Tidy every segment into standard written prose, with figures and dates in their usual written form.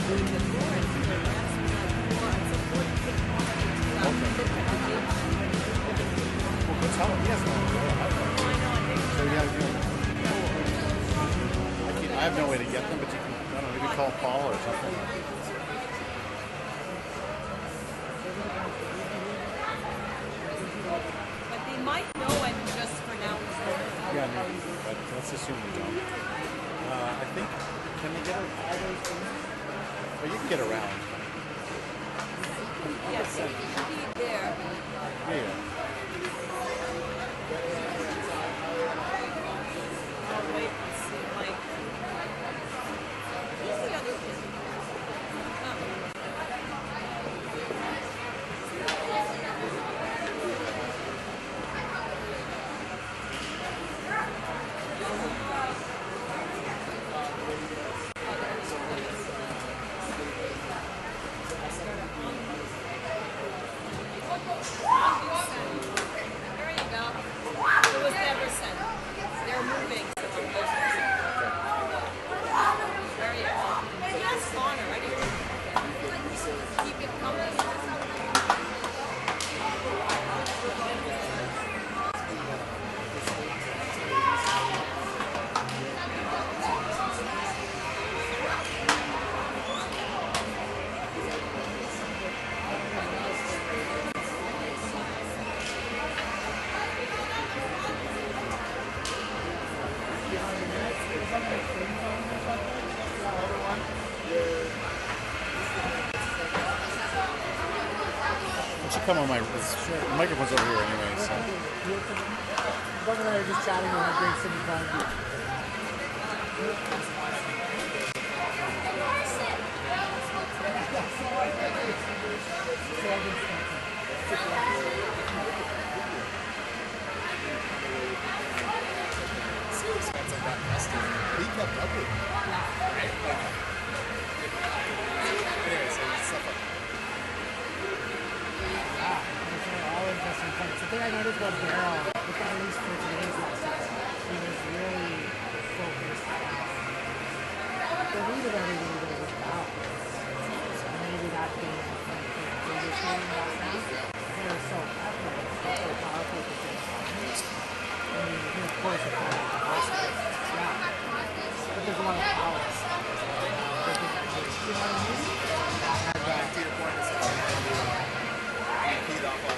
Tell him he has no idea. So yeah, I have no way to get them, but you can, I don't know, maybe call Paul or something. But they might know it just for now. Yeah, maybe, but let's assume we don't. I think, can we get all those things? Well, you can get around. Yes, it should be there. Yeah. I'll wait and see, like, who's the other kid? There you go. It was never sent. They're moving. There you go. Yes, Connor. I didn't keep it coming. It should come on my the microphone's over here anyway. So. Doug and I are just chatting about how great City Farm is. He kept up with me. Right? Anyway, so stuff like All interesting points. The thing I noticed about Daryl, at least for today's lesson, he was really focused on the root of everything that was balance. And maybe that came from the previous game background. They were so effortless, so powerful at the same time. I mean, of course, it's all about the hospital. Yeah. But there's a lot of balance. You know what I mean? to your point, it's like you feed off on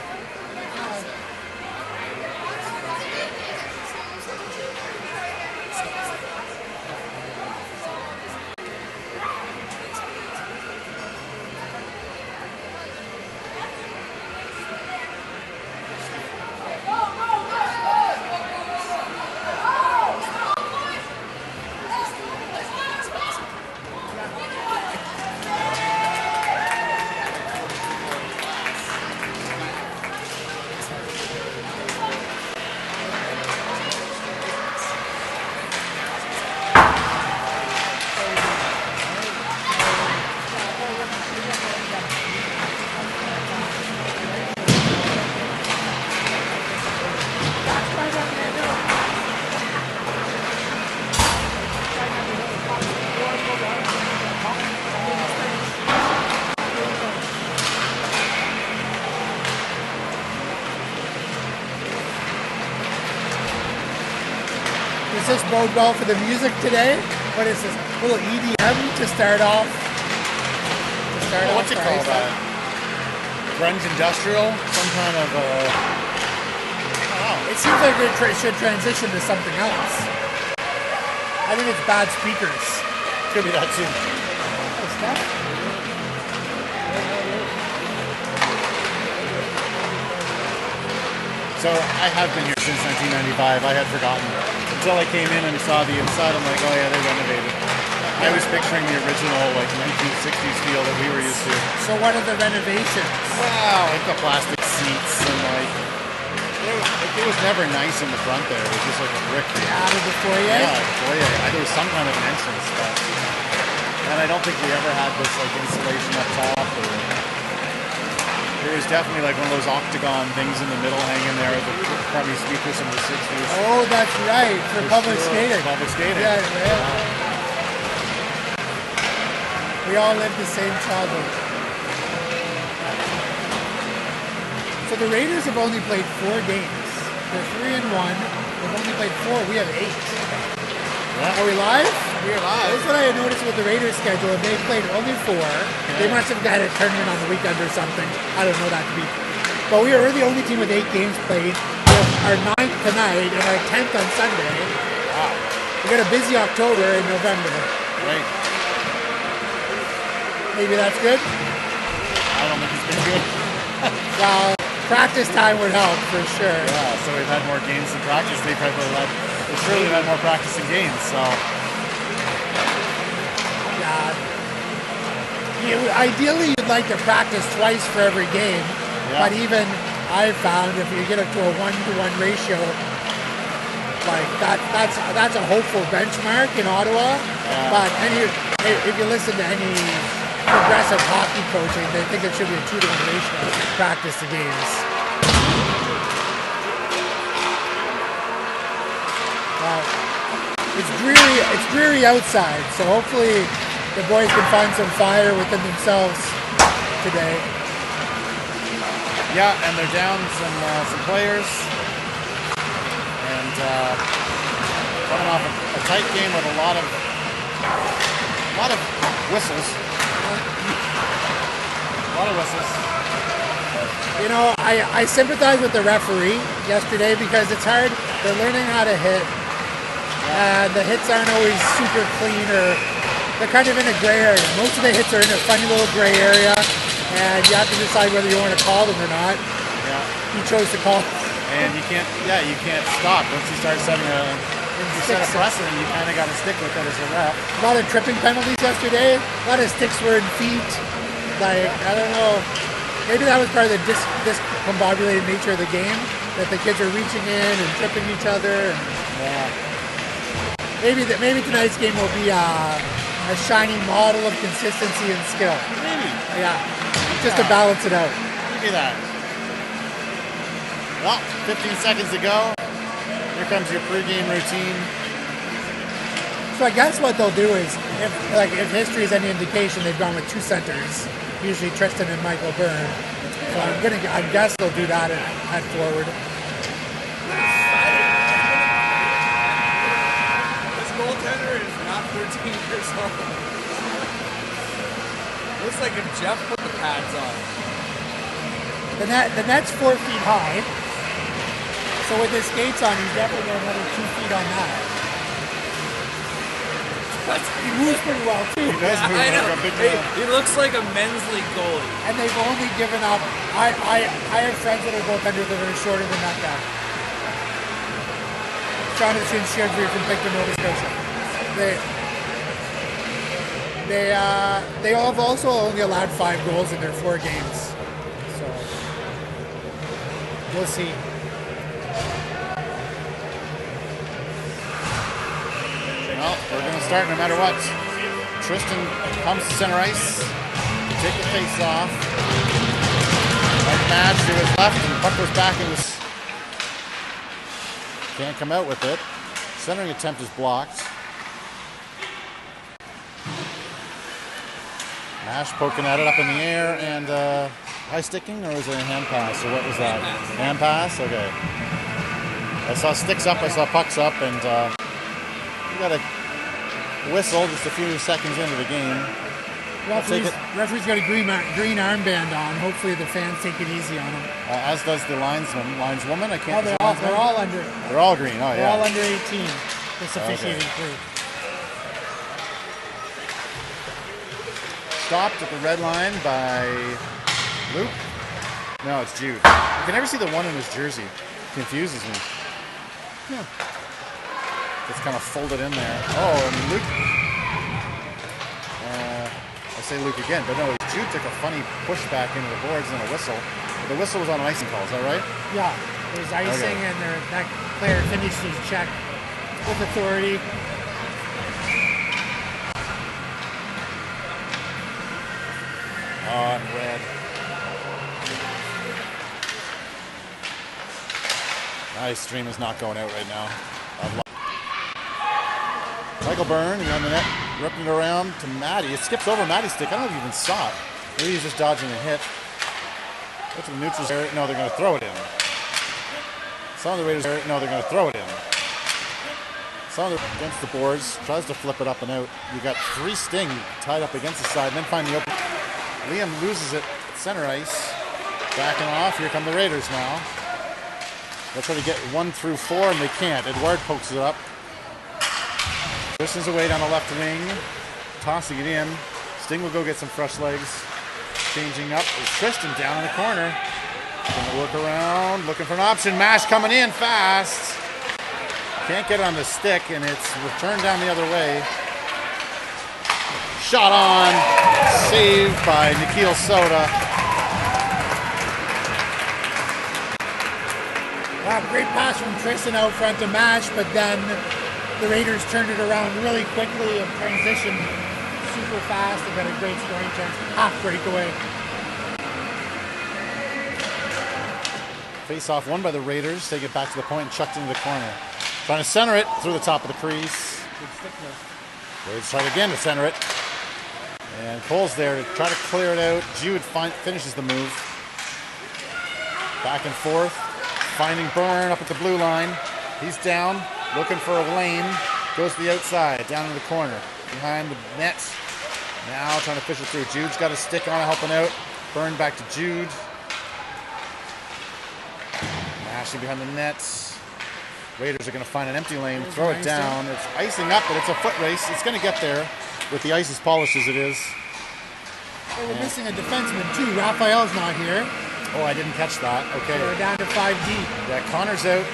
Does this bode well for the music today? What is this? A little EDM to start off? What's it called? Grunge industrial? Some kind of It seems like it should transition to something else. I think it's bad speakers. could be that too. So I have been here since 1995. I had forgotten. Until I came in and saw the inside, I'm like, oh yeah, they renovated. I was picturing the original like 1960s feel that we were used to. So what are the renovations? Wow, like the plastic seats and like it was never nice in the front there. It was just like a brick. Out of the foyer? Yeah, the foyer. There was some kind of an entrance, and I don't think we ever had this like insulation up top. Or, there was definitely like one of those octagon things in the middle hanging there, the crummy speakers from the 60s. Oh, that's right, for public skating. Public skating. Yeah. We We all lived the same childhood. So the Raiders have only played 4 games. They're 3-1. They've only played 4. We have 8. Yeah. Are we live? We're live. That's what I had noticed with the Raiders schedule. They played only 4. They must have had a tournament on the weekend or something. I don't know that to be. But we're the only team with 8 games played. We have our 9th tonight and our 10th on Sunday. Wow. We got a busy October and November. Great. Maybe that's good? I don't think it's been good. Well, practice time would help for sure. Yeah, so we've had more games than practice. They surely had more practice than games, so. Yeah. Ideally, you'd like to practice twice for every game. Yeah. But even I've found if you get up to a 1-to-1 ratio, like that's a hopeful benchmark in Ottawa. Yeah. But if you listen to any progressive hockey coaching, they think it should be a 2-to-1 ratio practice to games. It's dreary outside, so hopefully the boys can find some fire within themselves today. Yeah, and they're down some players, and coming off a tight game with a lot of whistles. A lot of whistles. You know, I sympathize with the referee yesterday because it's hard. They're learning how to hit. The hits aren't always super clean, or they're kind of in a gray area. Most of the hits are in a funny little gray area, and you have to decide whether you want to call them or not. Yeah. He chose to call. And you can't stop once you start setting you set a precedent. You kind of got to stick with it as a ref. A lot of tripping penalties yesterday. A lot of sticks were in feet. Like, I don't know. Maybe that was part of the discombobulated nature of the game, that the kids are reaching in and tripping each other. And maybe tonight's game will be a shining model of consistency and skill. Maybe. Yeah, just to balance it out. Maybe that. Well, 15 seconds to go. Here comes your pregame routine. So I guess what they'll do is, if history is any indication, they've gone with 2 centers, usually Tristan and Michael Byrne. So I guess they'll do that at forward. This goaltender is not 13 years old. Looks like if Jeff put the pads on. The net's 4 feet high. So with his skates on, he's definitely got another 2 feet on that. He moves pretty well too. He does move I know. like a big man. He looks like a men's league goalie. And they've only given up. I have friends that are goaltenders that are shorter than that guy. Jonathan Shedry from Picton, Nova Scotia. They have also only allowed 5 goals in their 4 games. So we'll see. Well, we're going to start no matter what. Tristan comes to center ice. Take the face off. Right match to his left, and the puck goes back in his. Can't come out with it. Centering attempt is blocked. Nash poking at it up in the air, and high sticking, or was it a hand pass, or what was that? Hand pass? Okay. I saw sticks up, I saw pucks up, and we got a whistle just a few seconds into the game. Referee's got a green armband on. Hopefully the fans take it easy on him. As does the lineswoman. I can't. They're all under. They're all green. Oh, They're yeah. all under 18. This officiating crew. Stopped at the red line by Luke. No, it's Jude. You can never see the one in his jersey. Confuses me. Yeah. It's kind of folded in there. Oh, and Luke. I say Luke again, but no, Jude took a funny push back into the boards and a whistle. But the whistle was on an icing call, is that right? Yeah. There's icing, and that player finished his check with authority. On red. My stream is not going out right now. Michael Byrne, he's on the net. Ripping it around to Matty. It skips over Matty's stick. I don't know if he even saw it. Maybe he's just dodging a hit. What's the neutrals there? No, they're going to throw it in. Some of the Raiders, no, they're going to throw it in. Some of the against the boards, tries to flip it up and out. You got 3 Sting tied up against the side, and then find the open. Liam loses it at center ice. Backing off. Here come the Raiders now. They'll try to get 1 through 4, and they can't. Edouard pokes it up. Tristan's away down the left wing. Tossing it in. Sting will go get some fresh legs. Changing up. There's Tristan down in the corner. Gonna look around, looking for an option. Mash coming in fast. Can't get it on the stick, and it's returned down the other way. Shot on. Saved by Nikhil Soda. Wow, great pass from Tristan out front to Mash, but then the Raiders turned it around really quickly and transitioned super fast and got a great scoring chance. Half breakaway. Face-off won by the Raiders. Take it back to the point and chucked into the corner. Trying to center it through the top of the crease. Raiders try again to center it. And Cole's there to try to clear it out. Jude finishes the move. Back and forth. Finding Byrne up at the blue line. He's down, looking for a lane. Goes to the outside, down in the corner. Behind the net. Now trying to fish it through. Jude's got a stick on it, helping out. Byrne back to Jude. Mashing behind the nets. Raiders are going to find an empty lane, throw it down. It's icing up, but it's a foot race. It's going to get there with the ice as polished as it is. Well, we're missing a defenseman too. Raphael's not here. Oh, I didn't catch that. Okay. So we're down to 5 deep. Yeah, Connor's out,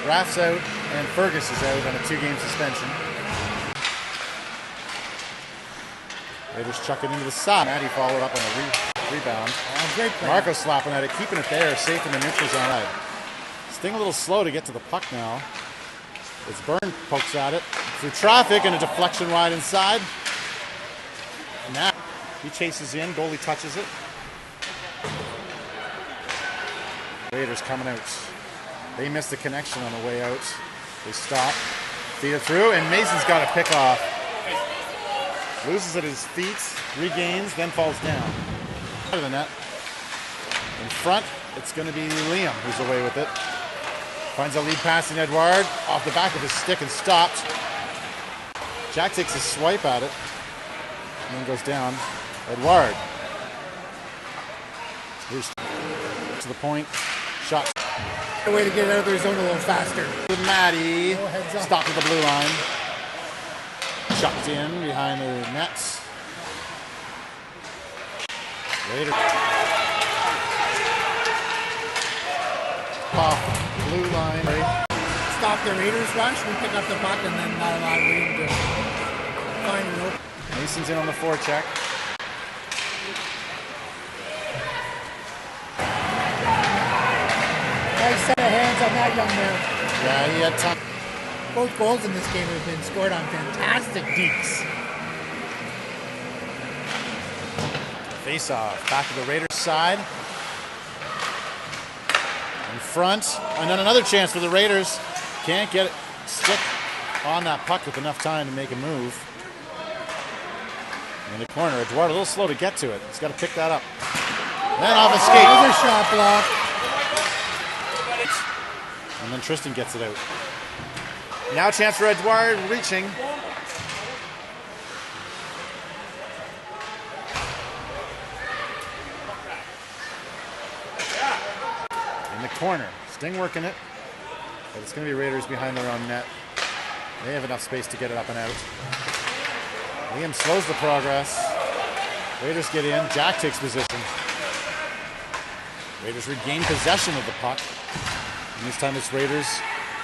Raph's out, and Fergus is out on a 2-game suspension. Raiders chuck it into the side. Matty followed up on a rebound. Oh, great play. Marco slapping at it, keeping it there, safe in the neutral zone. Sting a little slow to get to the puck now. It's Byrne pokes at it through traffic and a deflection wide inside. And now he chases in, goalie touches it. Raiders coming out. They missed the connection on the way out. They stop, feed it through, and Mason's got a pick off. Loses at his feet, regains, then falls down. Out of the net. In front, it's going to be Liam who's away with it. Finds a lead pass in Edouard, off the back of his stick and stopped. Jack takes a swipe at it, and then goes down. Edouard. Here's to the point. Shot. A way to get it out of their zone a little faster. With Matty. Oh, heads up. Stopped at the blue line. Chucked in behind the nets. Raiders. Off blue line. Stop the Raiders rush. We pick up the puck and then not a lot of room to find an open. Mason's in on the forecheck. Nice set of hands on that young man. Yeah, he had time. Both goals in this game have been scored on fantastic dekes. Face off. Back to the Raiders side. In front. And then another chance for the Raiders. Can't get it. Stick on that puck with enough time to make a move. In the corner. Edouard a little slow to get to it. He's got to pick that up. Then off a skate. Another shot block. And then Tristan gets it out. Now chance for Edouard reaching. In the corner. Sting working it. But it's going to be Raiders behind their own net. They have enough space to get it up and out. Liam slows the progress. Raiders get in. Jack takes position. Raiders regain possession of the puck. And this time it's Raiders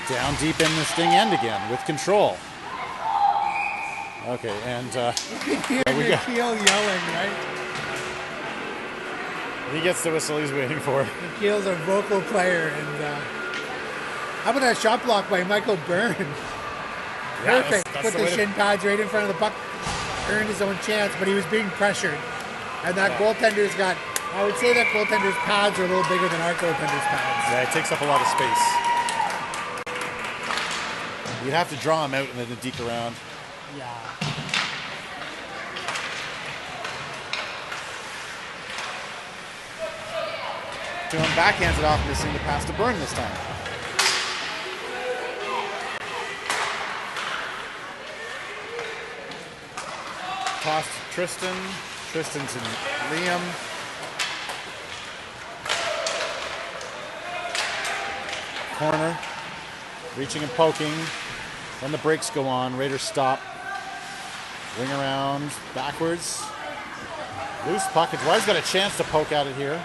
down deep in the Sting end again with control. Okay, and we go. Nikhil yelling, right? He gets the whistle he's waiting for. Nikhil's a vocal player, and how about that shot block by Michael Byrne? Yeah, Perfect. that's Put the the way to- shin pads right in front of the puck. Earned his own chance, but he was being pressured. And that goaltender's got, I would say that goaltender's pads are a little bigger than our goaltender's pads. Yeah, it takes up a lot of space. You'd have to draw him out and then deke around. Yeah. to him. Backhands it off, missing the pass to Byrne this time. Toss to Tristan. Tristan to Liam. Corner. Reaching and poking. Then the brakes go on. Raiders stop. Wing around. Backwards. Loose puck. Edouard's got a chance to poke at it here.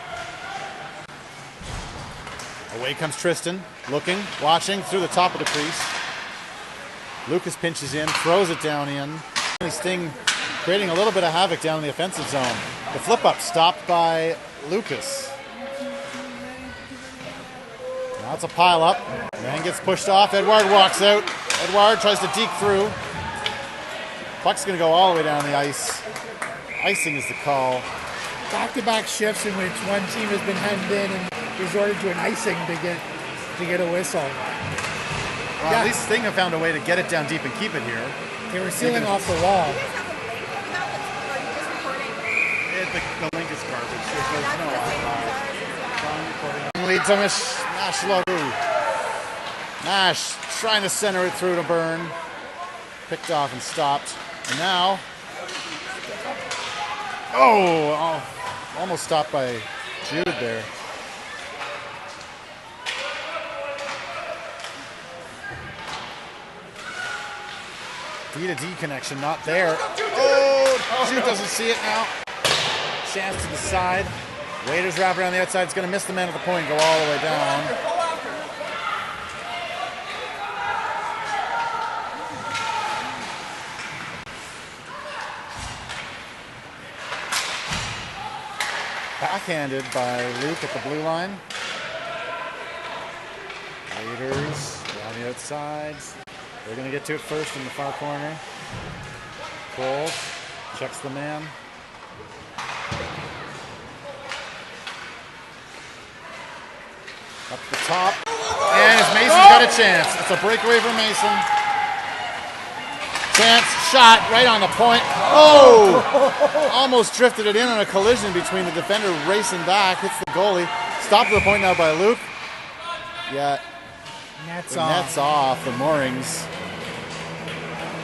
Away comes Tristan. Looking. Watching. Through the top of the crease. Lucas pinches in. Throws it down in. Sting creating a little bit of havoc down in the offensive zone. The flip up stopped by Lucas. Now it's a pile up. Man gets pushed off. Edouard walks out. Edouard tries to deke through. Puck's going to go all the way down the ice. Icing is the call. Back-to-back shifts in which one team has been hemmed in and resorted to an icing to get a whistle. Well, at least Sting have found a way to get it down deep and keep it here. They were sealing off the wall. The link is garbage. There's no archive. Lead to Nash Larue. Nash trying to center it through to Byrne. Picked off and stopped. And now, almost stopped by Jude there. D-to-D connection, not there. Oh, Jude doesn't see it now. Chance to the side. Waiters wrap around the outside. It's going to miss the man at the point, go all the way down. Backhanded by Luke at the blue line. Waiters around the outside. They're going to get to it first in the far corner. Cole checks the man. Up the top. And as Mason's got a chance. It's a breakaway for Mason. Chance, shot, right on the point. Oh! Almost drifted it in on a collision between the defender racing back. Hits the goalie. Stopped at the point now by Luke. Yeah. Net's off the moorings.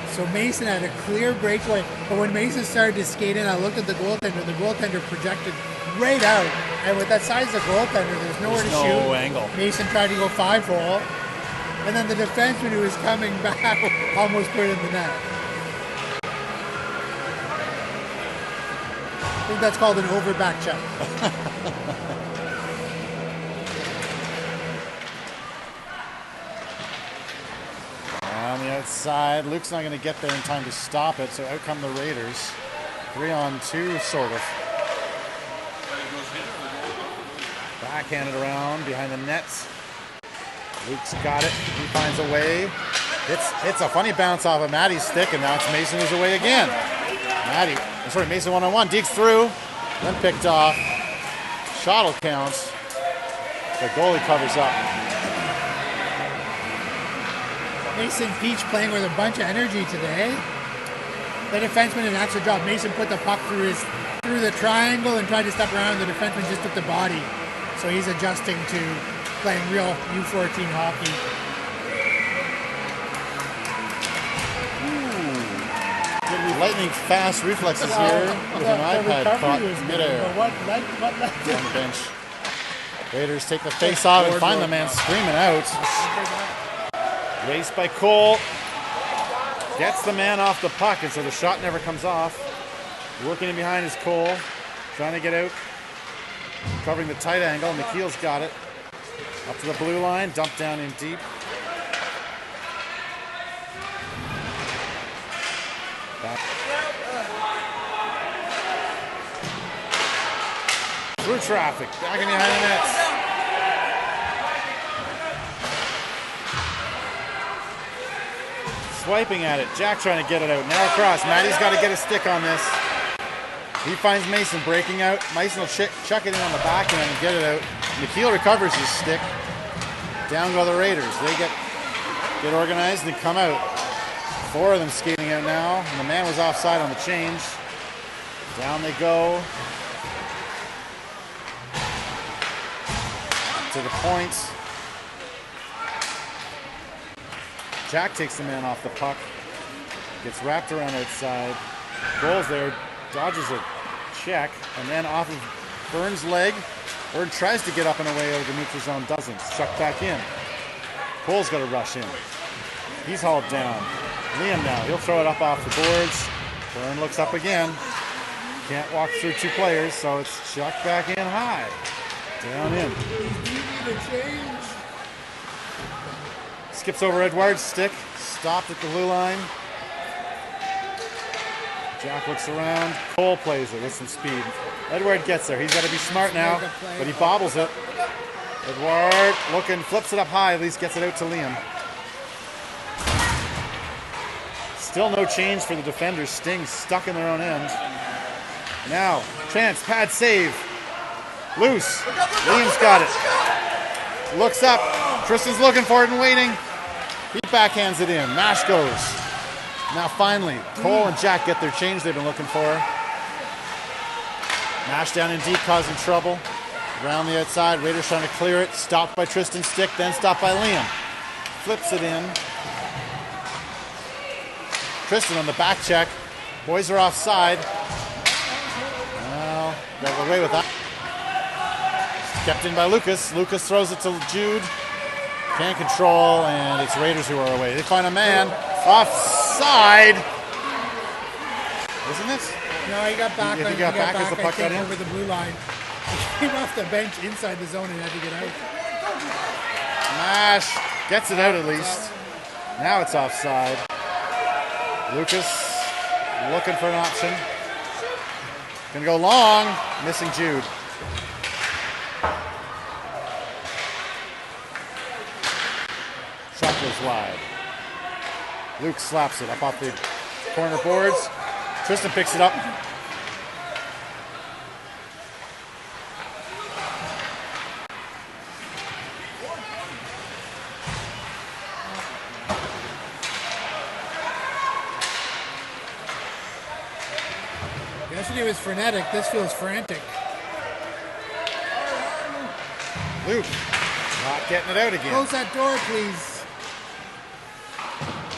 So Mason had a clear breakaway, but when Mason started to skate in, I looked at the goaltender projected right out, and with that size of goaltender, there's nowhere to shoot. No angle. Mason tried to go 5-hole, and then the defenseman who was coming back almost put it in the net. I think that's called an over-back check. On the outside, Luke's not going to get there in time to stop it, so out come the Raiders. 3-on-2, sort of. Backhanded around behind the nets. Luke's got it. He finds a way. It's a funny bounce off of Maddie's stick, and now it's Mason who's away again. Mason one-on-one, dekes through, then picked off. Shot will count. The goalie covers up. Mason Peach playing with a bunch of energy today. The defenseman did an excellent job. Mason put the puck through the triangle and tried to step around. The defenseman just took the body. So he's adjusting to playing real U14 hockey. Lightning fast reflexes here with an iPad caught midair what led on the bench. Raiders take the face off and find the man screaming out. Race by Cole. Gets the man off the puck, and so the shot never comes off. Working in behind is Cole. Trying to get out. Covering the tight angle. McKeel's got it. Up to the blue line. Dumped down in deep. Back. Through traffic. Back in behind the nets. Swiping at it. Jack trying to get it out. Now across. Matty's got to get a stick on this. He finds Mason breaking out. Mason will chuck it in on the backhand and get it out. McKeel recovers his stick. Down go the Raiders. They get organized and come out. 4 of them skating out now. And the man was offside on the change. Down they go. to the point. Jack takes the man off the puck. Gets wrapped around outside. Goals there. Dodges a check. And then off of Burns' leg. Bird tries to get up and away out of the neutral zone. Doesn't. Struck back in. Cole's got to rush in. He's hauled down. Liam now. He'll throw it up off the boards. Byrne looks up again. Can't walk through two players, so it's chucked back in high. Down in. Skips over Edwards' stick. Stopped at the blue line. Jack looks around. Cole plays it with some speed. Edward gets there. He's got to be smart now, but he bobbles it. Edward looking, flips it up high, at least gets it out to Liam. Still no change for the defenders. Sting stuck in their own end. Now, chance, pad save. Loose. Liam's got it. Looks up. Tristan's looking for it and waiting. He backhands it in. Mash goes. Now finally, Cole and Jack get their change they've been looking for. Mash down in deep, causing trouble. Around the outside, Raiders trying to clear it. Stopped by Tristan's stick, then stopped by Liam. Flips it in. Tristan on the back check. Boys are offside. Well, got away with that. Kept in by Lucas. Lucas throws it to Jude. Can't control, and it's Raiders who are away. They find a man. Offside. Isn't it? No, he got back. He got back as the puck got in? over the blue line. He came off the bench inside the zone and had to get out. Mash gets it out at least. Now it's offside. Lucas looking for an option. Gonna go long. Missing Jude. Shot goes wide. Luke slaps it up off the corner boards. Tristan picks it up. Yesterday was frenetic. This feels frantic. Luke not getting it out again. Close that door, please.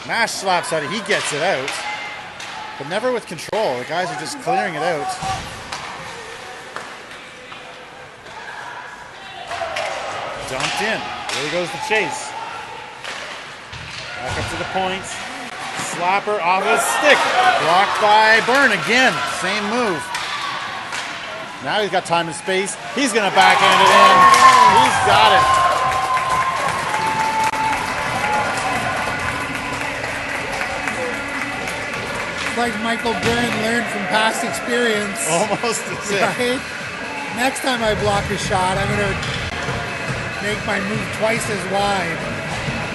Mash slaps at it. He gets it out. But never with control. The guys are just clearing it out. Dumped in. There goes the chase. Back up to the point. Slapper off his stick. Blocked by Byrne again. Same move. Now he's got time and space. He's going to backhand it in. He's got it. Like Michael Byrne learned from past experience. Almost is it. Right? Next time I block a shot, I'm going to make my move twice as wide.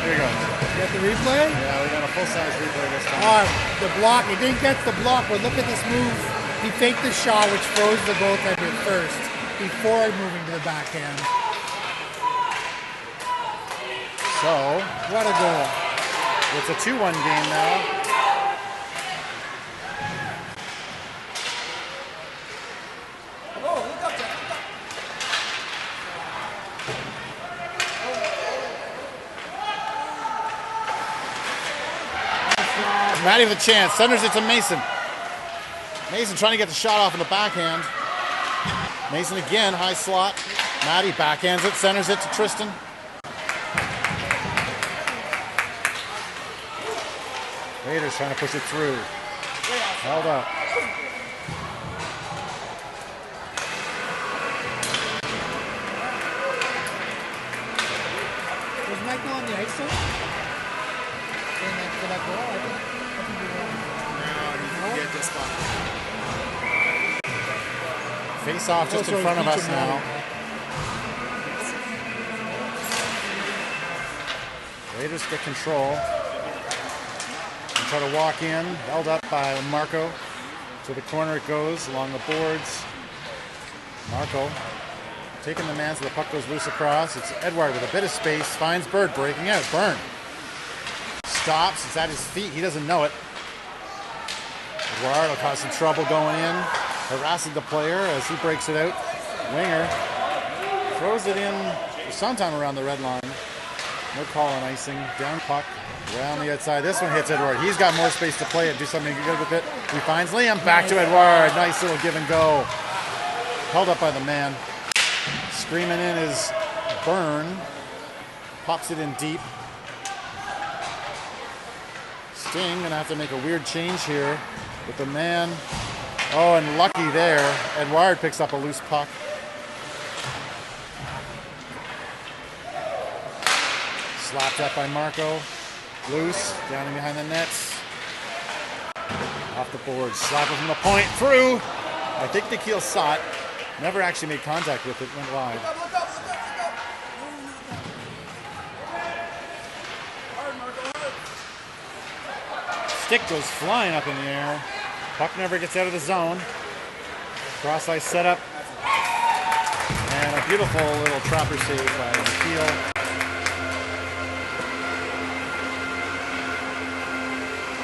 Here you go. You got the replay? Yeah, we got a full-size replay this time. The block, he didn't get the block, but look at this move. He faked the shot, which froze the goaltender first, before moving to the backhand. So, What a goal. it's a 2-1 game now. Matty with a chance. Centers it to Mason. Mason trying to get the shot off in the backhand. Mason again, high slot. Matty backhands it, centers it to Tristan. Raiders trying to push it through. Held up. Was Michael on the ice though? For that goal? I think he won. Get this spot. Face off just in front of us now. Raiders get control. And try to walk in. Held up by Marco. To the corner it goes along the boards. Marco taking the man so the puck goes loose across. It's Edward with a bit of space. Finds Bird breaking out. Byrne stops. It's at his feet. He doesn't know it. Edward will cause some trouble going in. Harassing the player as he breaks it out. Winger throws it in sometime around the red line. No call on icing. Down puck. Around the outside. This one hits Edward. He's got more space to play it. Do something good with it. He finds Liam. Back to Edward. Nice little give and go. Held up by the man. Screaming in is Byrne. Pops it in deep. Sting gonna have to make a weird change here with the man. Oh, and lucky there. Edward picks up a loose puck. Slapped up by Marco. Loose, down in behind the nets. Off the boards, slapper from the point, through. I think Nikhil saw it. Never actually made contact with it, went wide. Look up, look up, look up. Hard, Marco, hard. Stick goes flying up in the air. Puck never gets out of the zone. Cross ice setup. And a beautiful little trapper save by Nikhil.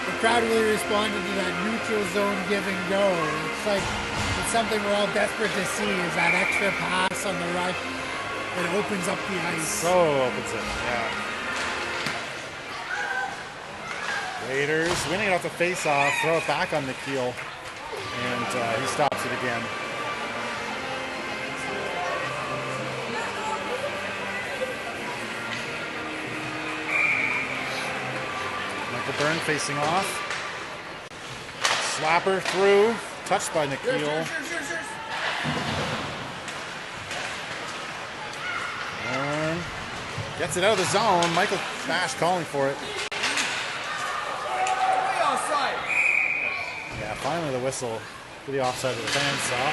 The crowd really responded to that neutral zone give and go. It's like it's something we're all desperate to see, is that extra pass on the right that opens up the ice. So opens it, yeah. Raiders winning it off the face-off, throw it back on Nikhil, and he stops it again. Michael Byrne facing off. Slapper through, touched by Nikhil. Byrne gets it out of the zone. Michael Bash calling for it. Yeah, finally the whistle for the offside that the fans saw.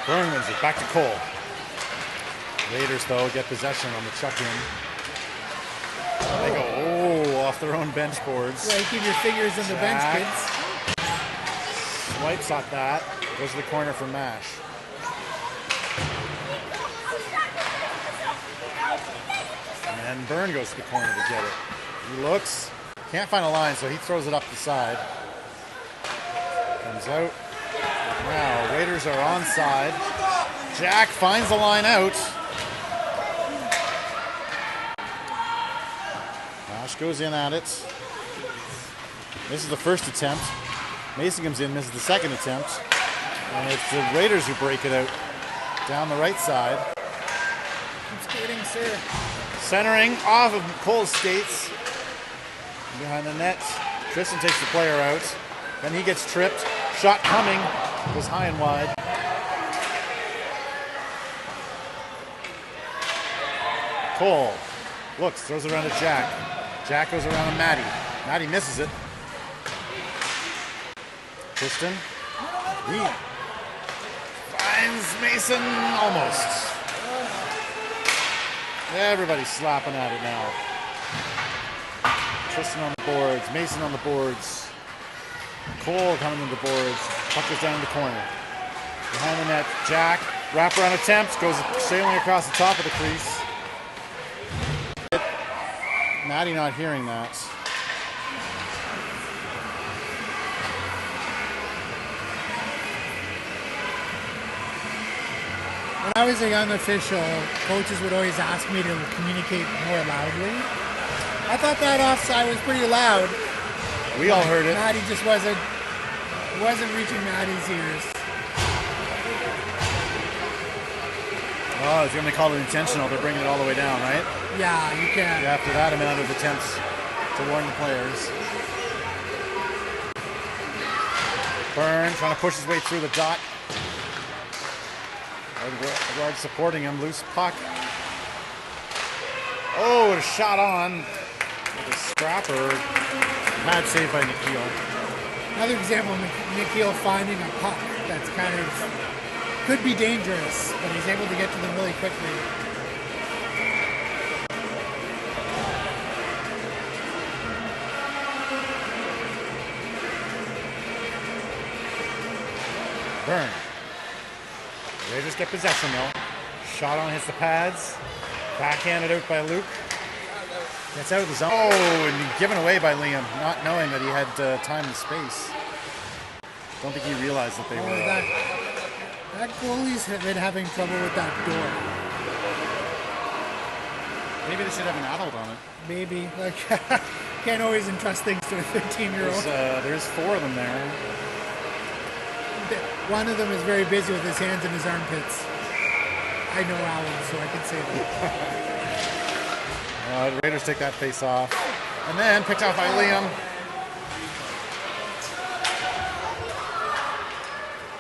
Byrne wins it, back to Cole. Raiders, though, get possession on the chuck-in. They go, off their own bench boards. Yeah, you keep your fingers in the bench, kids. Swipes at that. Goes to the corner for Mash. And then Byrne goes to the corner to get it. He looks, can't find a line, so he throws it up the side. Comes out. Now, Raiders are onside. Jack finds the line out. Mash goes in at it. This is the first attempt. Mason comes in, misses the second attempt. And it's the Raiders who break it out down the right side. I'm skating, sir. Centering off of Cole's skates. Behind the net. Tristan takes the player out. Then he gets tripped. Shot coming. Goes high and wide. Cole looks, throws it around to Jack. Jack goes around to Matty. Matty misses it. Tristan. He finds Mason almost. Everybody's slapping at it now. Tristan on the boards. Mason on the boards. Cole coming to the boards. Puck goes down in the corner. Behind the net, Jack. Wraparound attempts. Goes sailing across the top of the crease. Matty not hearing that. When I was a young official, coaches would always ask me to communicate more loudly. I thought that offside was pretty loud. We all heard it. Matty just wasn't reaching Matty's ears. Oh, it's going to be called intentional. They're bringing it all the way down, right? Yeah, you can. Yeah, after that amount of attempts to warn the players. Byrne trying to push his way through the dot. Edward supporting him. Loose puck. Oh, a shot on. With a scrapper. Mad save by Nikhil. Another example of Nikhil finding a puck that's kind of could be dangerous, but he's able to get to them really quickly. Byrne. Raiders get possession though. Shot on hits the pads. Backhanded out by Luke. Gets out of the zone. Oh, and given away by Liam, not knowing that he had time and space. Don't think he realized that they were. That goalie's been having trouble with that door. Maybe they should have an adult on it. Maybe. Like, can't always entrust things to a 13-year-old. There's 4 of them there. One of them is very busy with his hands in his armpits. I know Alan, so I can say that. The Raiders take that face off. And then picked off by Liam.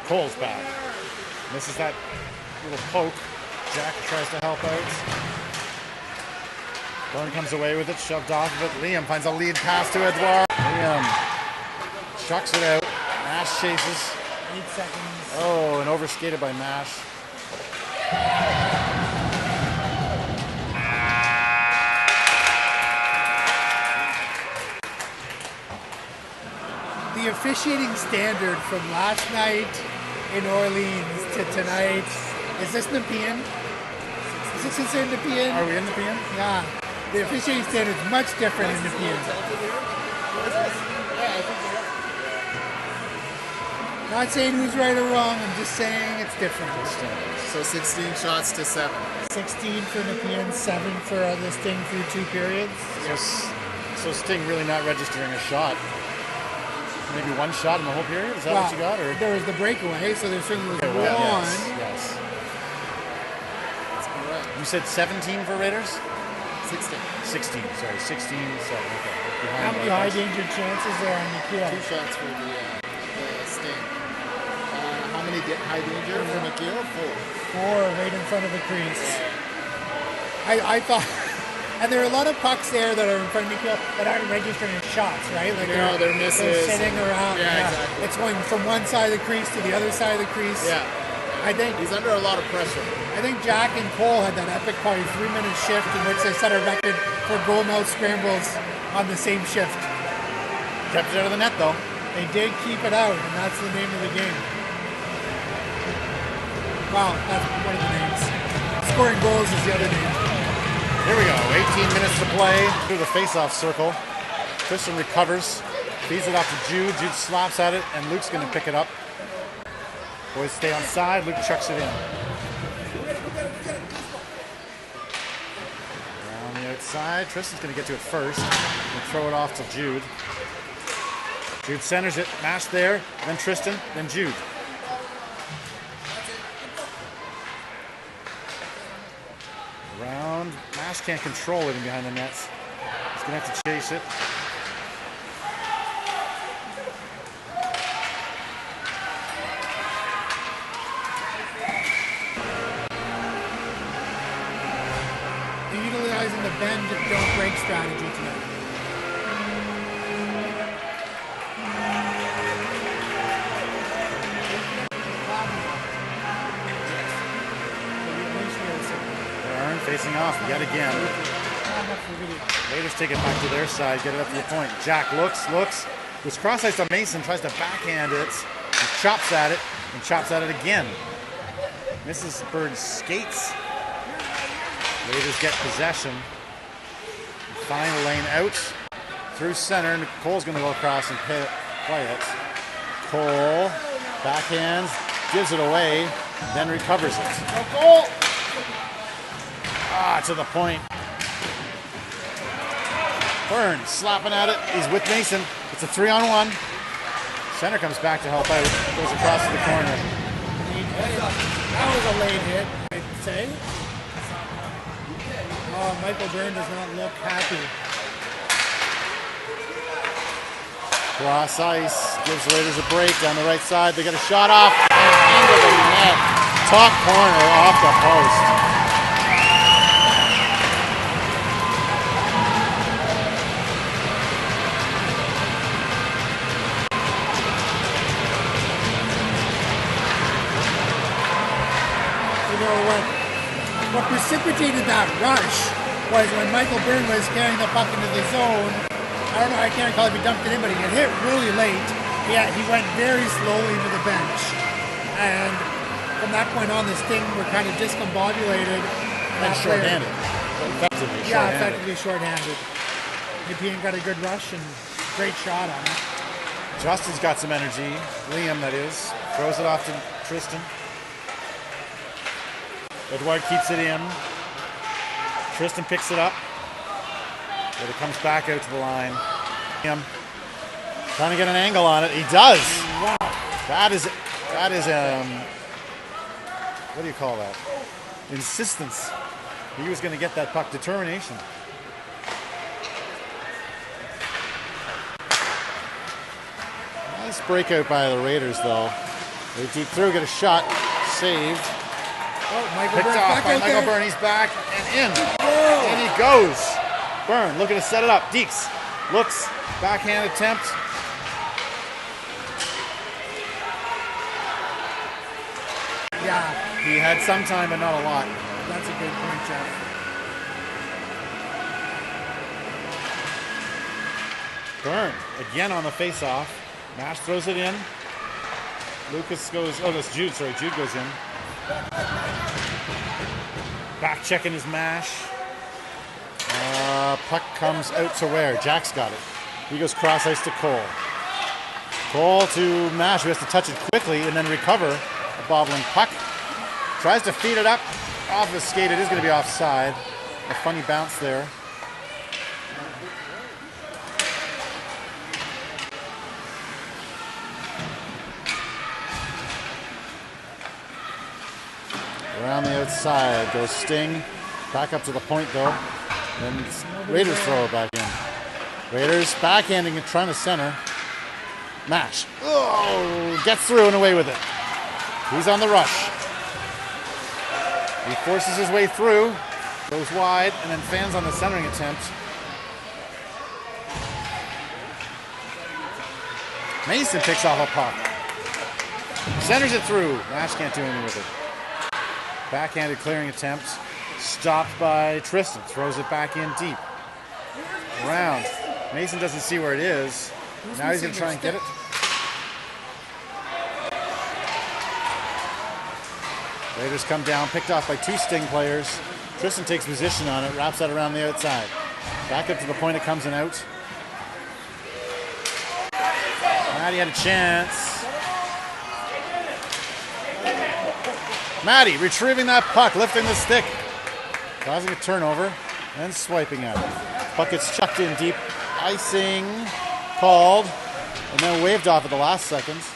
Cole's back. Misses that little poke. Jack tries to help out. Byrne comes away with it, shoved off of it. Liam finds a lead pass to Edouard. Liam chucks it out. Mash chases. 8 seconds. Oh, and overskated by Mash. The officiating standard from last night in Orleans to tonight. Is this Nepean? Is this considered Nepean? Are we in Nepean? Yeah. The officiating standard is much different in Nepean. Not saying who's right or wrong, I'm just saying it's different. So 16 shots to 7. 16 for Nepean, 7 for the Sting through 2 periods. So Sting really not registering a shot. Maybe 1 shot in the whole period? Is that what you got? Or? There was the breakaway, so there certainly was one. Yes. That's correct. You said 17 for Raiders? 16. 16, sorry. 16, 7. Okay. How many high danger chances are on the kill? 2 shots for the Sting. How many high danger for McGill? 4. 4 right in front of the crease. I thought, and there are a lot of pucks there that are in front of McGill that aren't registering as shots, right? Like they're misses. They're sitting around. Yeah, exactly. It's going from one side of the crease to the other side of the crease. Yeah. I think He's under a lot of pressure. I think Jack and Cole had that epic probably 3-minute shift in which they set a record for goal mouth scrambles on the same shift. Kept it out of the net, though. They did keep it out, and that's the name of the game. Well, that's one of the names. Scoring goals is the other name. Here we go. 18 minutes to play through the face-off circle. Tristan recovers, feeds it off to Jude. Jude slaps at it, and Luke's going to pick it up. Boys stay on side. Luke chucks it in. Around the outside. Tristan's going to get to it first and throw it off to Jude. Jude centers it. Mash there. Then Tristan. Then Jude. Around. Mash can't control it in behind the nets. He's going to have to chase it. They're utilizing the bend, don't break strategy tonight. Facing off yet again. Raiders take it back to their side, get it up to the point. Jack looks, was cross-ice to Mason, tries to backhand it, he chops at it, and chops at it again. Misses Bird skates. Raiders get possession. Find a lane out through center. Cole's going to go across and play it. Cole backhands, gives it away, then recovers it. Goal! To the point. Byrne slapping at it. He's with Mason. It's a 3-on-1. Center comes back to help out. Goes across to the corner. That was a late hit, I'd say. Oh, Michael Byrne does not look happy. Cross ice. Gives the Raiders a break down the right side. They get a shot off and into the net. Top corner off the post. What precipitated that rush was when Michael Byrne was carrying the puck into the zone. I don't know, I can't recall if he dumped it in, but he got hit really late. Yeah, he went very slowly into the bench. And from that point on, the Sting were kind of discombobulated. And short-handed. Effectively Yeah, short-handed. effectively short-handed. Nepean got a good rush and great shot on it. Justin's got some energy. Liam, that is. Throws it off to Tristan. Edouard keeps it in. Tristan picks it up. But it comes back out to the line. Liam trying to get an angle on it. He does. Wow. That is what do you call that? Insistence. He was going to get that puck. Determination. Nice breakout by the Raiders, though. They deep through, get a shot. Saved. Oh, Michael Picked Burns off back by out Michael there. Byrne. He's back and in. Whoa. And he goes. Byrne looking to set it up. Deeks looks. Backhand attempt. Yeah, He had some time, but not a lot. that's a good point, Jeff. Byrne again on the face-off. Mash throws it in. Lucas goes. Oh, that's Jude. Sorry, Jude goes in. Back checking his mash. Puck comes out to where? Jack's got it. He goes cross ice to Cole. Cole to Mash, who has to touch it quickly and then recover a bobbling puck. Tries to feed it up off the skate. It is going to be offside. A funny bounce there. Around the outside goes Sting. Back up to the point though. Then Raiders throw it back in. Raiders backhanding it, trying to center. Mash. Oh, gets through and away with it. He's on the rush. He forces his way through, goes wide, and then fans on the centering attempt. Mason picks off a puck. Centers it through. Mash can't do anything with it. Backhanded clearing attempt. Stopped by Tristan. Throws it back in deep. Around. Mason doesn't see where it is. Now he's going to try and get it. Raiders come down, picked off by two Sting players. Tristan takes position on it, wraps that around the outside. Back up to the point it comes and out. Matty had a chance. Matty retrieving that puck, lifting the stick. Causing a turnover and swiping at it. Puck gets chucked in deep. Icing called and then waved off at the last seconds.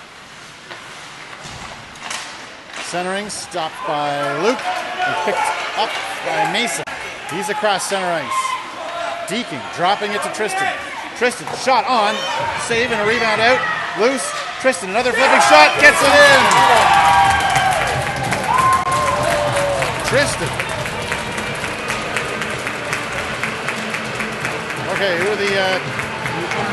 Centering stopped by Luke and picked up by Mason. He's across center ice. Deaking, dropping it to Tristan. Tristan, shot on, save and a rebound out. Loose. Tristan, another flipping shot, gets it in. Tristan. Okay, who are the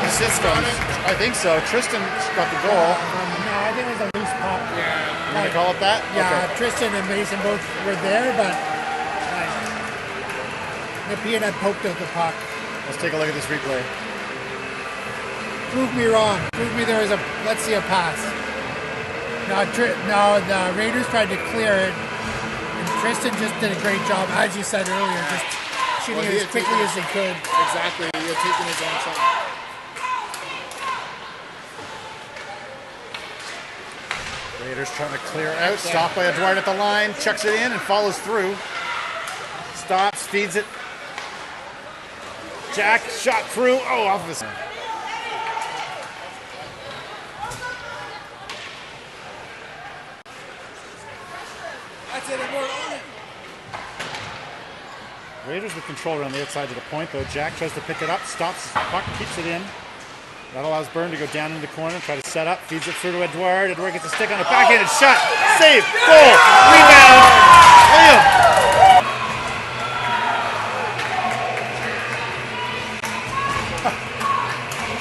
assist guns? I think so. Tristan got the goal. No, I think it was a loose puck. You want to call it that? Yeah, Okay. Tristan and Mason both were there, but Nepean had poked out the puck. Let's take a look at this replay. Prove me wrong. Prove me there was a, let's see a pass. No, the Raiders tried to clear it, and Tristan just did a great job, as you said earlier, just shooting it as quickly as he could. Exactly. He had taken his own shot. Raiders trying to clear out. Stopped by Edouard at the line. Chucks it in and follows through. Stops, feeds it. Jack shot through. Oh, off of his. That's it, Raiders with control around the outside to the point, though. Jack tries to pick it up, stops his puck, keeps it in. That allows Byrne to go down in the corner, try to set up, feeds it through to Edouard. Edouard gets a stick on a backhanded shot. Save, goal, rebound, Liam.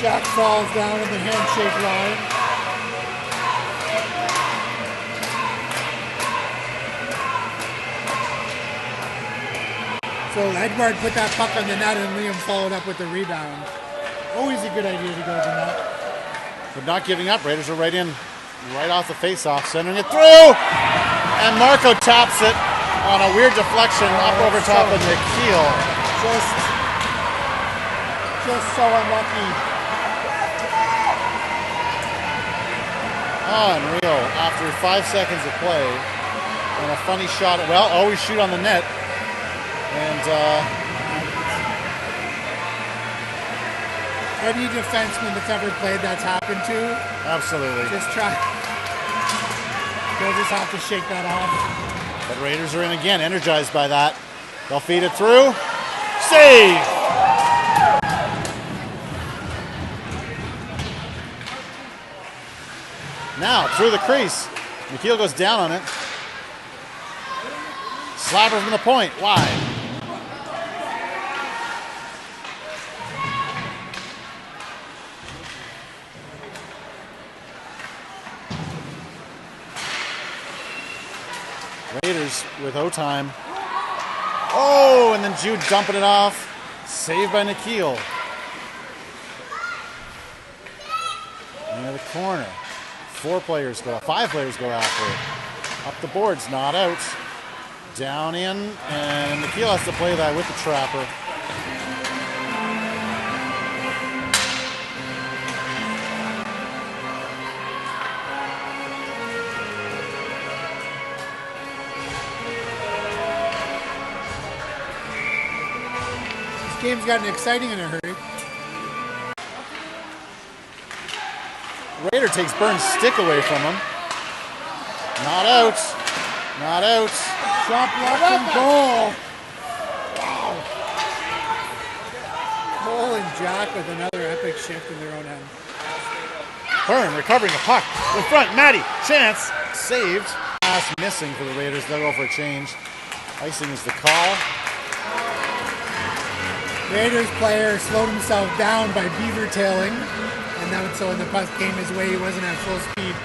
Jack falls down in the handshake line. So Edouard put that puck on the net and Liam followed up with the rebound. Always a good idea to go to the net. But not giving up. Raiders are right in, right off the face-off, centering it through. And Marco taps it on a weird deflection up over top of Nikhil. Just so unlucky. Unreal. After 5 seconds of play. And a funny shot. Well, always shoot on the net. And any defenseman that's ever played that's happened to, absolutely. just try. They'll just have to shake that off. But Raiders are in again, energized by that. They'll feed it through. Save! Now, through the crease. Nikhil goes down on it. Slapper from the point, wide. Raiders with O-time. Oh, and then Jude dumping it off. Saved by Nikhil. Near the corner. 5 players go after it. Up the boards, not out. Down in, and Nikhil has to play that with the trapper. This game's gotten exciting in a hurry. Raider takes Burns' stick away from him. Not out. Not out. Shot blocked and goal. Wow. Cole and Jack with another epic shift in their own end. Byrne recovering the puck. In front, Matty. Chance. Saved. Pass missing for the Raiders. They'll go for a change. Icing is the call. Raiders player slowed himself down by beaver tailing. And now so when the puck came his way, he wasn't at full speed.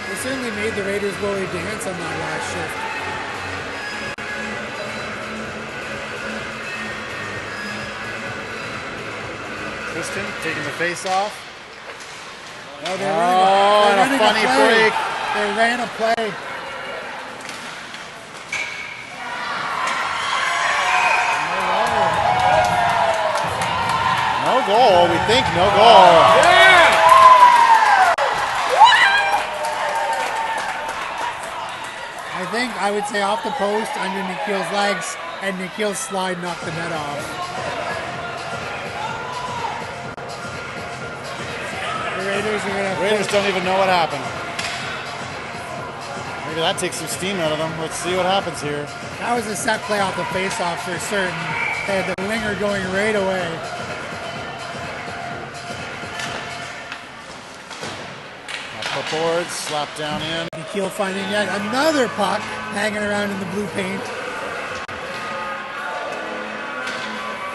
They certainly made the Raiders goalie dance on that last shift. Tristan taking the face off. Oh, And a funny break. They ran a play. No goal. We think no goal. Yeah! I think I would say off the post under Nikhil's legs, and Nikhil's slide knocked the net off. The Raiders are gonna. Raiders don't even know what happened. Maybe that takes some steam out of them. Let's see what happens here. That was a set play off the face-off for certain. They had the winger going right away. Up the boards, slap down in. Nikhil finding yet another puck hanging around in the blue paint.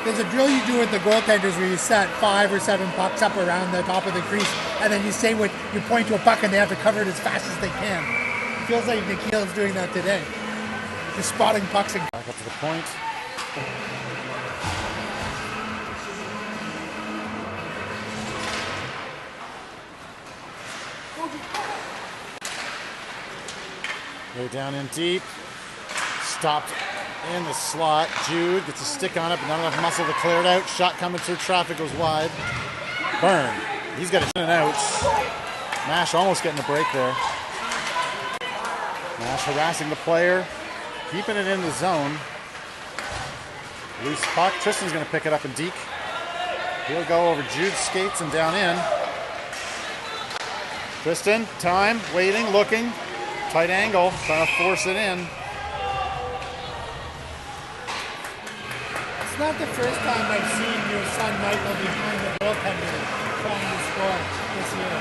There's a drill you do with the goaltenders where you set 5 or 7 pucks up around the top of the crease, and then you say what you point to a puck and they have to cover it as fast as they can. It feels like Nikhil's doing that today. Just spotting pucks and Back up to the point. Way down in deep. Stopped in the slot. Jude gets a stick on it, but not enough muscle to clear it out. Shot coming through traffic, goes wide. Byrne. He's got it in and out. Nash almost getting a break there. Nash harassing the player. Keeping it in the zone. Loose puck. Tristan's going to pick it up and deke. He'll go over Jude's skates and down in. Tristan, time, waiting, looking. Tight angle, trying to force it in. it's not the first time I've seen your son Michael behind the goaltender trying to score this year.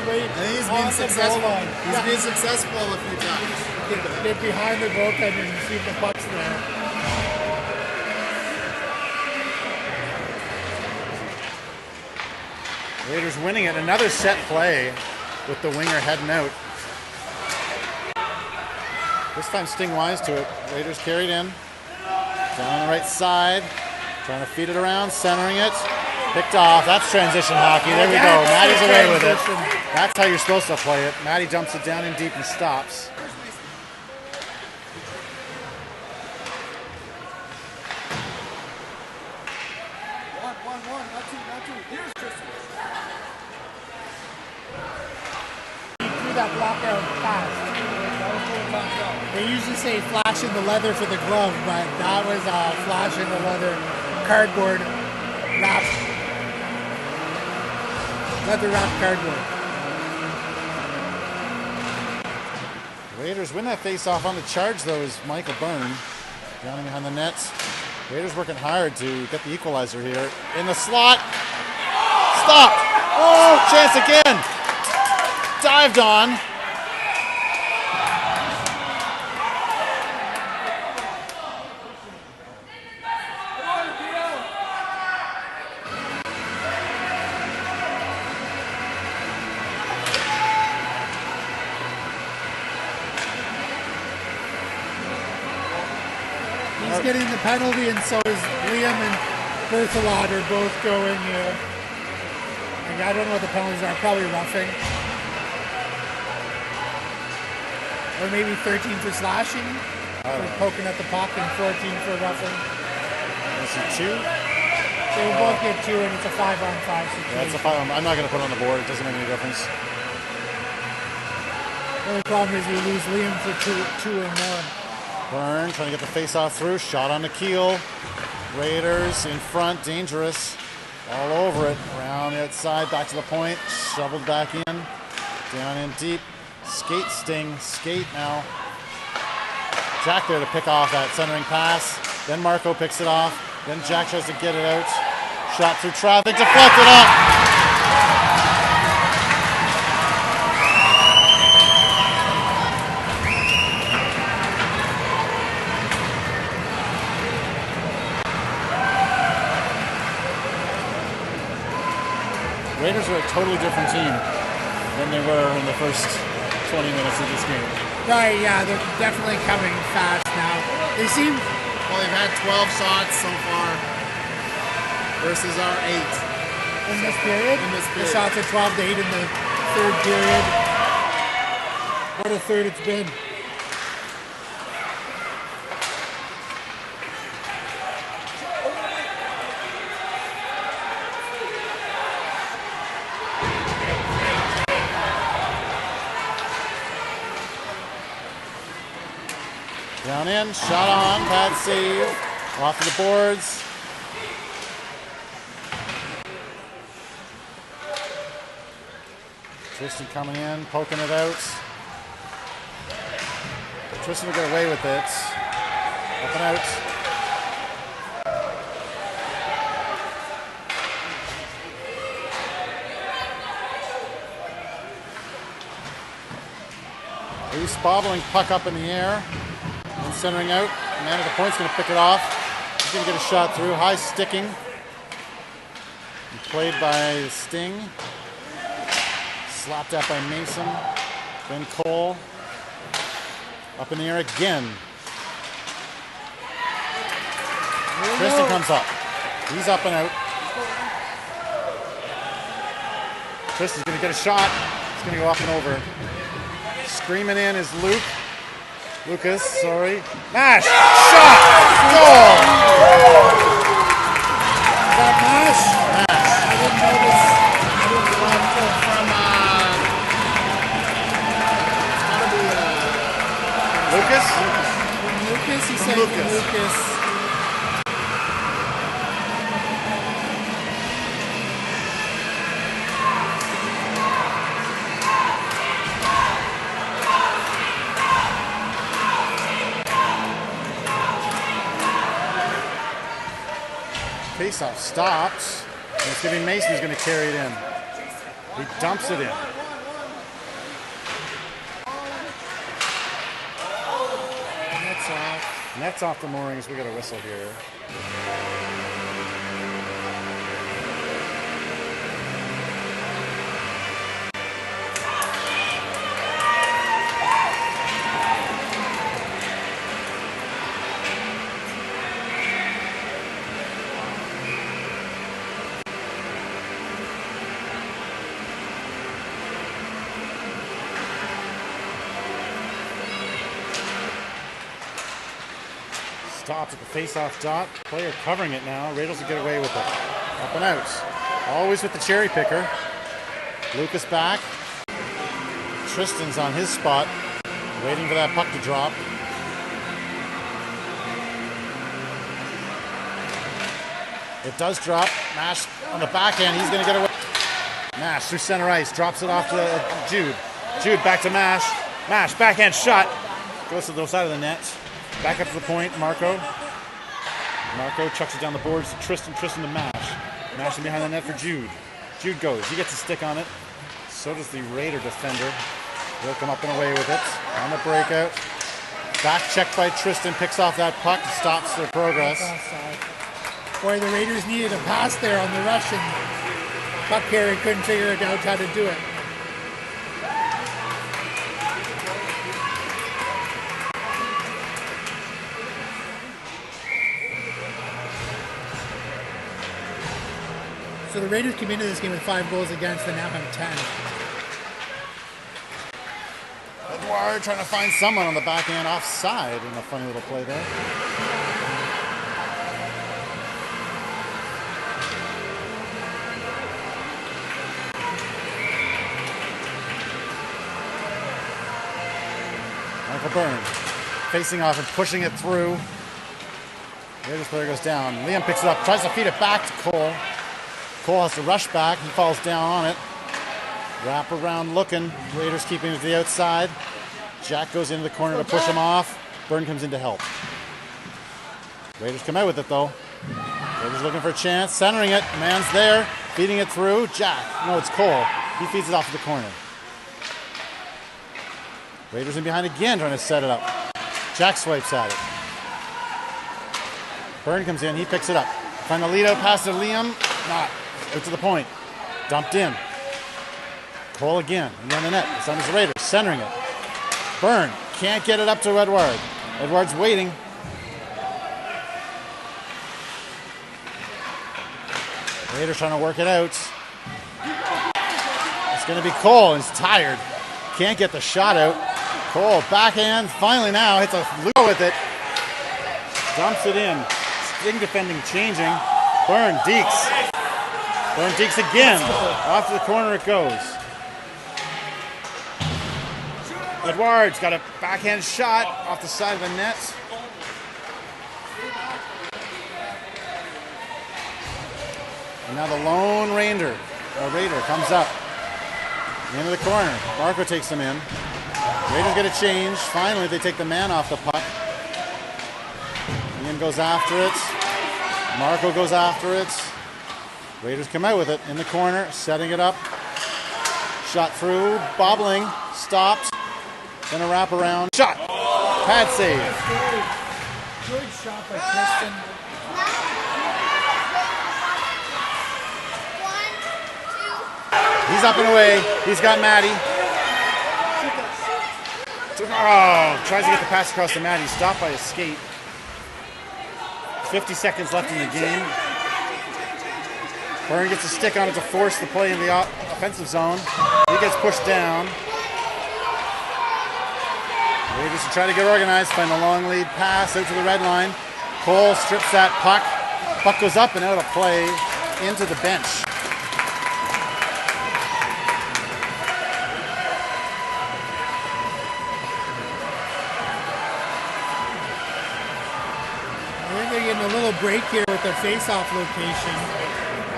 And he's been successful. He's been successful a few times. Get behind the goaltender and see if the puck's there. Raiders winning it. Another set play with the winger heading out. This time Sting wise to it. Raiders carried in. Down on the right side. Trying to feed it around, centering it. Picked off. That's transition hockey. There we go. Maddie's away with it. That's how you're supposed to play it. Maddie dumps it down in deep and stops. That block out fast. They usually say flash in the leather for the glove, but that was a flash in the leather cardboard wrapped. Leather wrapped cardboard. Raiders win that face-off on the charge, though, is Michael Byrne. Down behind the nets. Raiders working hard to get the equalizer here. In the slot. Stopped. Oh, chance again. Dived on. He's getting the penalty, and so is Liam and Berthelot are both going. I don't know what the penalties are. Probably roughing. Or maybe 13 for slashing, or poking at the puck, and 14 for roughing. Is it 2? They will both get 2, and it's a 5-on-5 situation. That's a 5. I'm not going to put it on the board. It doesn't make any difference. The only problem is we lose Liam for two or more. Byrne trying to get the face-off through. Shot on the keel. Raiders in front. Dangerous. All over it. Around the outside. Back to the point. Shoveled back in. Down in deep. Skate sting, skate now. Jack there to pick off that centering pass. Then Marco picks it off. Then Jack tries to get it out. Shot through traffic, deflected up. Raiders are a totally different team than they were in the first 20 minutes of this game. Right, yeah, they're definitely coming fast now. They seem... Well, they've had 12 shots so far versus our 8. In this period? In this period. The shots are 12 to 8 in the third period. What a third it's been. Down in, shot on, bad save. Off to the boards. Tristan coming in, poking it out. Tristan will get away with it. Up and out. Loose bobbling puck up in the air. And centering out. Man at the point's going to pick it off. He's going to get a shot through. High sticking. And played by Sting. Slapped out by Mason. Then Cole. Up in the air again. Tristan comes up. He's up and out. Tristan's going to get a shot. He's going to go up and over. Screaming in is Luke. Lucas, sorry. Nash! Shot! Goal! Is that Nash? Nash. I didn't notice. I didn't From it's gotta be Lucas? From Lucas? He said Lucas. Lucas. Face-off stops. And it's going to be Mason who's going to carry it in. He dumps it in. That's off. Nets off the moorings. We got a whistle here. Stops at the face-off dot. Player covering it now. Raiders will get away with it. Up and out. Always with the cherry picker. Lucas back. Tristan's on his spot. Waiting for that puck to drop. It does drop. Mash on the backhand. He's going to get away. Mash through center ice. Drops it off to Jude. Jude back to Mash. Mash backhand shot. Goes to the side of the net. Back up to the point. Marco chucks it down the boards to Tristan. Tristan to Mash. Mashing behind the net for Jude. Jude goes. He gets a stick on it. So does the Raider defender. He'll come up and away with it. On the breakout. Back check by Tristan. Picks off that puck. Stops their progress. Boy, the Raiders needed a pass there on the Russian. Puck carrier couldn't figure out how to do it. So the Raiders came into this game with 5 goals against and now have 10. Edouard trying to find someone on the backhand offside in a funny little play there. Michael Byrne facing off and pushing it through. Raiders player goes down. Liam picks it up, tries to feed it back to Cole. Cole has to rush back. He falls down on it. Wrap around looking. Raiders keeping it to the outside. Jack goes into the corner to push him off. Byrne comes in to help. Raiders come out with it though. Raiders looking for a chance. Centering it. Man's there. Feeding it through. Jack. No, it's Cole. He feeds it off to the corner. Raiders in behind again trying to set it up. Jack swipes at it. Byrne comes in. He picks it up. Find the lead out pass to Liam. Not. Out to the point. Dumped in. Cole again. Around the net. This time it's the Raiders. Centering it. Byrne can't get it up to Edouard. Edouard's waiting. Raiders trying to work it out. It's going to be Cole. He's tired. Can't get the shot out. Cole backhand. Finally now hits a loop with it. Dumps it in. Sting defending changing. Byrne dekes. Byrne dekes again. Off to the corner it goes. Edouard's got a backhand shot off the side of the net. And now the lone Raider comes up. Into the corner. Marco takes him in. Raiders get a change. Finally, they take the man off the puck. Ian goes after it. Marco goes after it. Raiders come out with it in the corner, setting it up. Shot through, bobbling, stopped. Then a wraparound. Shot! Pad save. Good shot by Tristan. He's up and away. He's got Maddie. Oh, tries to get the pass across to Maddie. Stopped by a skate. 50 seconds left in the game. Byrne gets a stick on it to force the play in the offensive zone. He gets pushed down. Raiders to try to get organized. Find the long lead pass out to the red line. Cole strips that puck. Puck goes up and out of play into the bench. I think they're getting a little break here with their face-off location.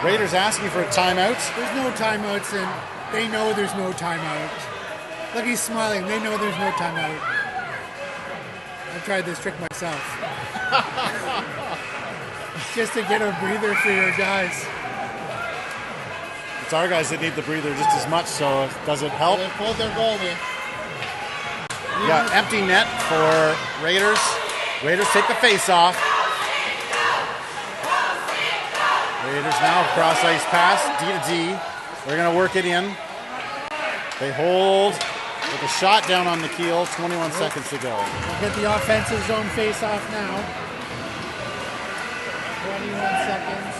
Raiders asking for a timeout. There's no timeouts, and they know there's no timeout. Look, he's smiling. They know there's no timeout. I tried this trick myself. Just to get a breather for your guys. It's our guys that need the breather just as much, so does it help? They pulled their goalie. Yeah, empty net for Raiders. Raiders take the face off. Raiders now cross ice pass, D to D. They're going to work it in. They hold with a shot down on the keel, 21 seconds to go. We'll get the offensive zone face off now. 21 seconds.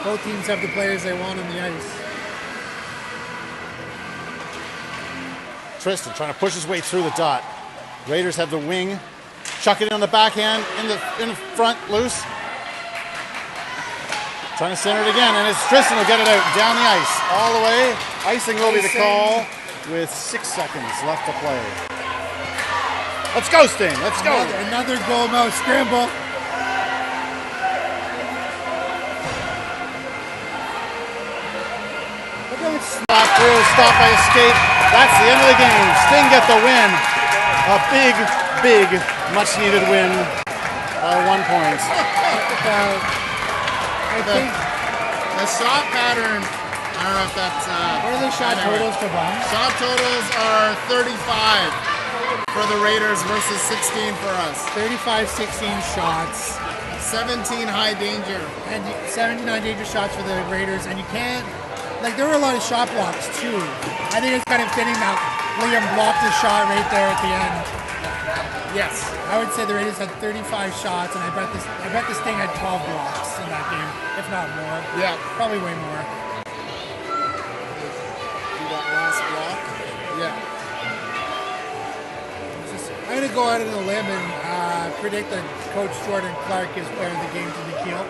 Both teams have the players they want on the ice. Tristan trying to push his way through the dot. Raiders have the wing. Chuck it in on the backhand, in the front, loose. Trying to center it again, and it's Tristan will get it out down the ice, all the way. Icing will be the call with 6 seconds left to play. Let's go, Sting. Let's go. Another goal now, scramble. Stop through, stop by escape. That's the end of the game. Sting get the win. A big, much needed win by 1 point. I think The shot pattern, I don't know if that's... what are the shot totals for Bums? Shot totals are 35 for the Raiders versus 16 for us. 35-16 shots. 17 high danger. And 79 danger shots for the Raiders, and you can't, like, there were a lot of shot blocks too. I think it's kind of fitting that Liam blocked his shot right there at the end. Yes. I would say the Raiders had 35 shots, and I bet this Sting had 12 blocks in that game, if not more. Yeah. Probably way more. Do that last block. Yeah. I'm going to go out on a limb and predict that Coach Jordan Clark is player of the game to McKeel.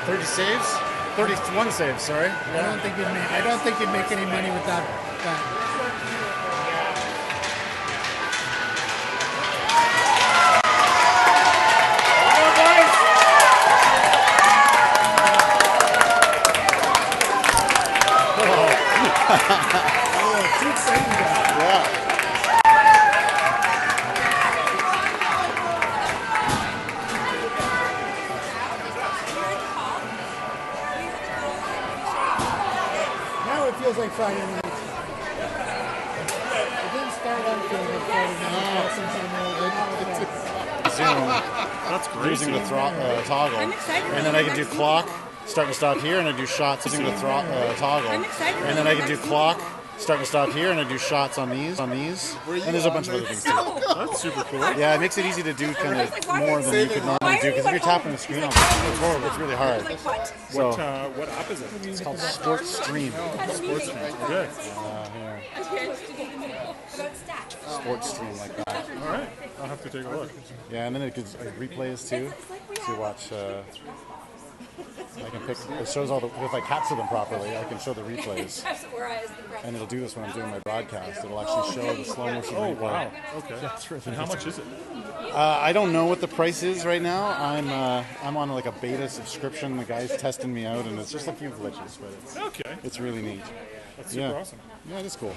30 saves? 31 saves, sorry. I don't think you'd make any money with that bet. Too exciting, guys. Yeah. Now it feels like Friday night. It didn't start out feeling like Friday night since I know Zoom. That's great. Using the toggle. And then I can do clock, start and stop here, and I do shots using the toggle. And then I can do clock, start and stop here, and I do shots on these. And there's a bunch of other things too. That's super cool. Yeah, it makes it easy to do kind of more than you could normally do, because if you're tapping the screen, it's horrible. It's really hard. So What app is it? it's called Sports Stream. Sports Stream. Okay. Here. Sports Stream like that. All right. I'll have to take a look. Yeah, and then it gives replays too. To watch. I can pick. It shows all the. If I capture them properly, I can show the replays. And it'll do this when I'm doing my broadcast. It'll actually show the slow motion replay. Wow. Okay. That's really And how much is it? I don't know what the price is right now. I'm on like a beta subscription. The guy's testing me out, and it's just a few glitches, but Okay. it's really neat. That's super awesome. Yeah, it is cool.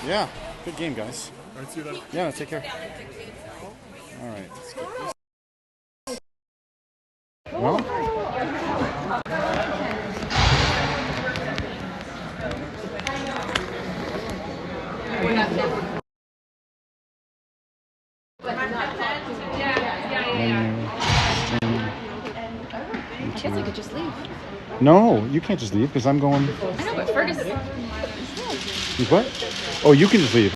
Yeah, good game, guys. All right, see you then. Yeah, take care. All right. Let's get this. Well. I guess I could just leave. No, you can't just leave because I'm going. I know, but Fergus. What? Oh, you can just leave.